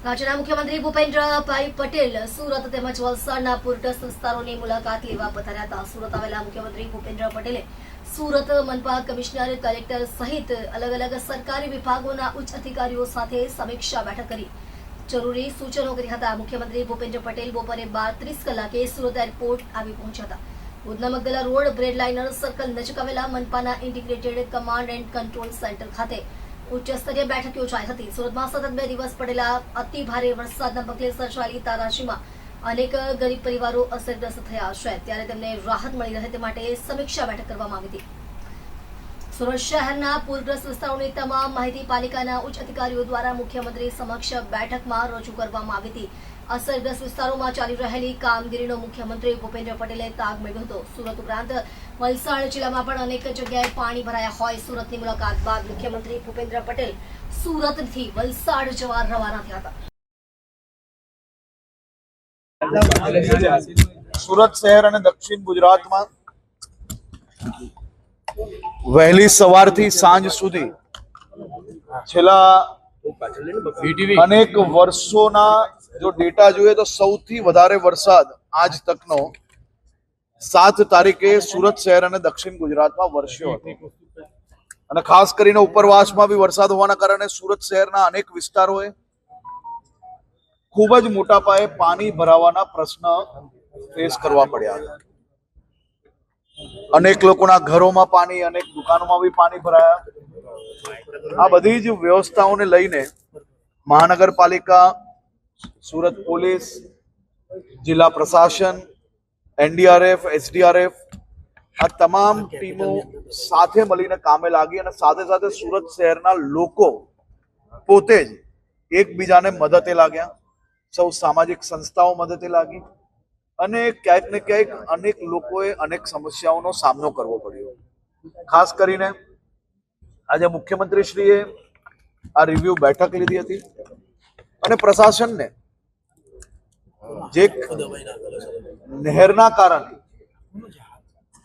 રાજ્યના મુખ્યમંત્રી ભૂપેન્દ્રભાઈ પટેલ સુરત તેમજ વલસાડના પૂરગ્રસ્ત વિસ્તારોની મુલાકાત લેવા પધાર્યા હતા. સુરત આવેલા મુખ્યમંત્રી ભૂપેન્દ્ર પટેલે સુરત મનપા કમિશનર, કલેક્ટર સહિત અલગ અલગ સરકારી વિભાગોના ઉચ્ચ અધિકારીઓ સાથે સમીક્ષા બેઠક કરી જરૂરી સૂચનો કર્યા હતા. મુખ્યમંત્રી ભૂપેન્દ્ર પટેલ બપોરે 12:30 કલાકે સુરત એરપોર્ટ આવી પહોંચ્યા હતા. Udhna Magdalla road bread liner circle નજીક આવેલા મનપાના integrated command and control centre ખાતે ઉચ્ચ સ્તરીય બેઠક યોજાઈ હતી. સુરતમાં સતત 2 દિવસ પડેલા અતિ ભારે વરસાદના પગલે સર્જાયેલી તારાશીમાં અનેક ગરીબ પરિવારો અસરગ્રસ્ત થયા છે, ત્યારે તેમને રાહત મળી રહે તે માટે સમીક્ષા બેઠક કરવામાં આવી હતી. સુરત શહેરના પૂરગ્રસ્ત વિસ્તારોની તમામ માહિતી પાલિકાના ઉચ્ચ અધિકારીઓ દ્વારા મુખ્યમંત્રી સમક્ષ બેઠકમાં રજૂ કરવામાં આવી હતી. અસરગ્રસ્ત વિસ્તારોમાં ચાલી રહેલી કામગીરીનો મુખ્યમંત્રી ભૂપેન્દ્ર પટેલે તાગ મેળવ્યો હતો. સુરત ઉપરાંત વલસાડ જિલ્લામાં પણ અનેક જગ્યાએ પાણી ભરાયા હોય. સુરતની મુલાકાત બાદ મુખ્યમંત્રી ભૂપેન્દ્ર પટેલ સુરતથી વલસાડ જવા રવાના થયા હતા. સુરત શહેર અને દક્ષિણ ગુજરાતમાં વહેલી સવારથી સાંજ સુધી છેલ્લા અનેક વર્ષોના જો ડેટા જોઈએ તો સૌથી વધારે વરસાદ આજ તકનો 7 તારીખે સુરત શહેર અને દક્ષિણ ગુજરાતમાં વરસ્યો હતો. અને ખાસ કરીને ઉપરવાસમાં બી વરસાદ હોવાના કારણે સુરત શહેરના અનેક વિસ્તારોએ ખૂબ જ મોટા પાયે પાણી ભરાવાના પ્રશ્ન ફેસ કરવા પડ્યા હતા. અનેક લોકોના ઘરોમાં પાણી, અનેક દુકાનોમાં બી પાણી ભરાયા. આ બધી જ વ્યવસ્થાઓને લઈને મહાનગરપાલિકા, સુરત પોલીસ, જિલ્લા પ્રશાસન, એનડીઆરએફ, એસડીઆરએફ આ તમામ ટીમો સાથે મળીને કામે લાગી અને સાથે સાથે સુરત શહેરના લોકો પોતે જ એકબીજાને મદદે લાગ્યા. સૌ સામાજિક સંસ્થાઓ મદદે લાગી અને ક્યાંક ને ક્યાંક અનેક લોકોએ અનેક સમસ્યાઓનો સામનો કરવો પડ્યો. ખાસ કરીને આજે મુખ્યમંત્રીશ્રીએ આ રિવ્યુ બેઠક લીધી હતી અને પ્રશાસનને જે નહેરના કારણે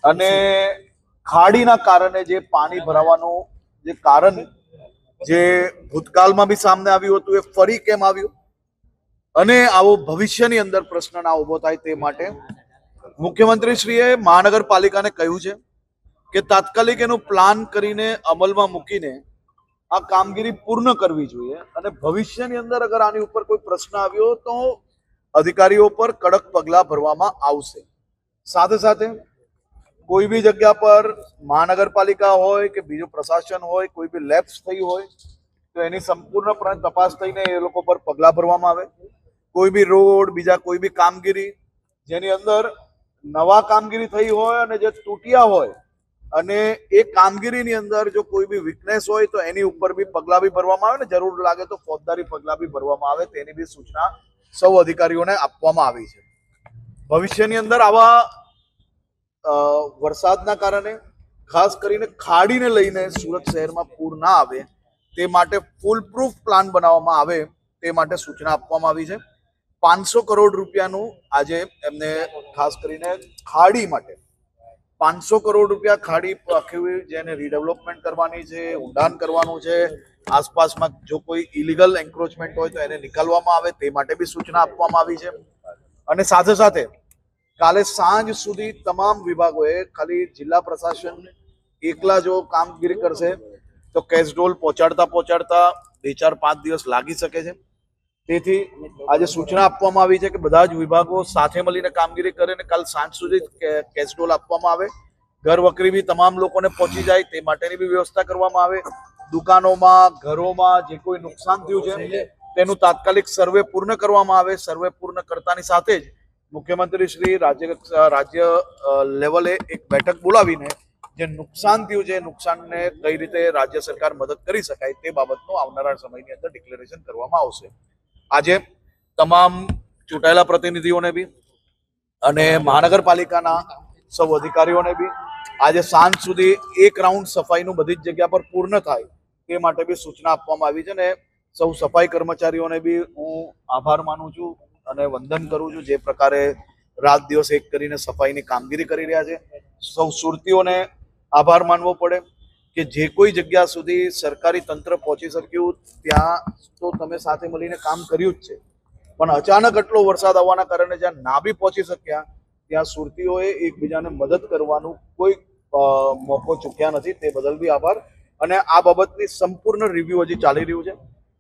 અને ખાડીના કારણે જે પાણી ભરાવાનું જે કારણ જે ભૂતકાળમાં બી સામે આવ્યું હતું એ ફરી કેમ આવ્યું અને આવો ભવિષ્યની અંદર પ્રશ્ન ના ઉભો થાય તે માટે મુખ્યમંત્રીશ્રીએ મહાનગરપાલિકાને કહ્યું છે કે તાત્કાલિક એનું પ્લાન કરીને અમલમાં મૂકીને આ કામગીરી પૂર્ણ કરવી જોઈએ અને ભવિષ્યની અંદર અગર આની ઉપર કોઈ પ્રશ્ન આવ્યો તો અધિકારીઓ પર કડક પગલાં ભરવામાં આવશે. સાથે સાથે કોઈ બી જગ્યા પર મહાનગરપાલિકા હોય કે બીજું પ્રશાસન હોય, કોઈ બી લેપ્સ થઈ હોય તો એની સંપૂર્ણપણે તપાસ થઈને એ લોકો પર પગલાં ભરવામાં આવે. કોઈ બી રોડ, બીજા કોઈ બી કામગીરી જેની અંદર નવા કામગીરી થઈ હોય અને જે તૂટ્યા હોય અને એ કામગીરીની અંદર જો કોઈ બી વીકનેસ હોય તો એની ઉપર બી પગલાં બી ભરવામાં આવે ને જરૂર લાગે તો ફોજદારી પગલાં બી ભરવામાં આવે. તેની બી સૂચના સૌ અધિકારીઓને આપવામાં આવી છે. ભવિષ્યની અંદર આવા વરસાદના કારણે ખાસ કરીને ખાડીને લઈને સુરત શહેરમાં પૂર ના આવે તે માટે ફૂલ પ્રૂફ પ્લાન બનાવવામાં આવે તે માટે સૂચના આપવામાં આવી છે. 500 કરોડ રૂપિયાનું આજે એમને ખાસ કરીને ખાડી માટે 500 કરોડ રૂપિયા ખાડી આખી જેને રીડેવલપમેન્ટ કરવાની છે, ઊંડાણ કરવાનું છે, આસપાસમાં જો કોઈ ઇલીગલ એન્ક્રોચમેન્ટ હોય તો એને નિકાલવામાં આવે તે માટે બી સૂચના આપવામાં આવી છે. અને સાથે સાથે કાલે સાંજ સુધી તમામ વિભાગોએ ખાલી જિલ્લા પ્રશાસન એકલા જો કામગીરી કરશે તો કેશડોલ પહોંચાડતા 2-4-5 દિવસ લાગી શકે છે. તેથી આજે સૂચના આપવામાં આવી છે કે બધા જ વિભાગો સાથે મળીને કામગીરી કરે અને કાલ સાંજ સુધી કેશડોલ આપવામાં આવે. ઘર વકરી બી તમામ લોકોને પહોંચી જાય તે માટેની બી વ્યવસ્થા કરવામાં આવે. દુકાનોમાં, ઘરોમાં જે કોઈ નુકસાન થયું છે તેનું તાત્કાલિક સર્વે પૂર્ણ કરવામાં આવે. સર્વે પૂર્ણ કરતાની સાથે જ મુખ્યમંત્રી શ્રી રાજ્ય લેવલે એક બેઠક બોલાવીને જે નુકસાન થયું છે નુકસાનને કઈ રીતે રાજ્ય સરકાર મદદ કરી શકાય તે બાબતનું આવનારા સમયની અંદર ડિક્લેરેશન કરવામાં આવશે. આજે તમામ ચૂંટાયેલા પ્રતિનિધિઓને બી અને મહાનગરપાલિકાના સૌ અધિકારીઓને બી આજે સાંજ સુધી એક રાઉન્ડ સફાઈનું બધી જ જગ્યા પર પૂર્ણ થાય તે માટે બી સૂચના આપવામાં આવી છે. અને સૌ સફાઈ કર્મચારીઓને બી હું આભાર માનું છું અને વંદન કરું છું જે પ્રકારે રાત દિવસ એક કરીને સફાઈની કામગીરી કરી રહ્યા છે. સૌ સુરતીઓને આભાર માનવો પડે કે જે કોઈ જગ્યા સુધી સરકારી તંત્ર પહોંચી શક્યું ત્યાં તો તમે સાથે મળીને કામ કર્યું જ છે, પણ અચાનક આટલો વરસાદ આવવાના કારણે જ્યાં ના બી પહોંચી શક્યા ત્યાં સુરતીઓએ એકબીજાને મદદ કરવાનું કોઈ મોકો ચૂક્યા નથી. તે બદલ બી આભાર. અને આ બાબતની સંપૂર્ણ રિવ્યુ હજી ચાલી રહ્યું છે.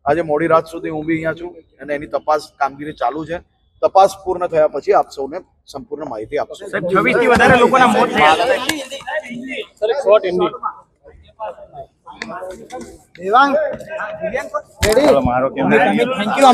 આજે મોડી રાત સુધી હું બી અહીંયા છું અને એની તપાસ કામગીરી ચાલુ છે. તપાસ પૂર્ણ થયા પછી આપ સૌને સંપૂર્ણ માહિતી આપશું. 26 થી વધારે લોકોના મોત થયા. Devang ready? Thank you Amit.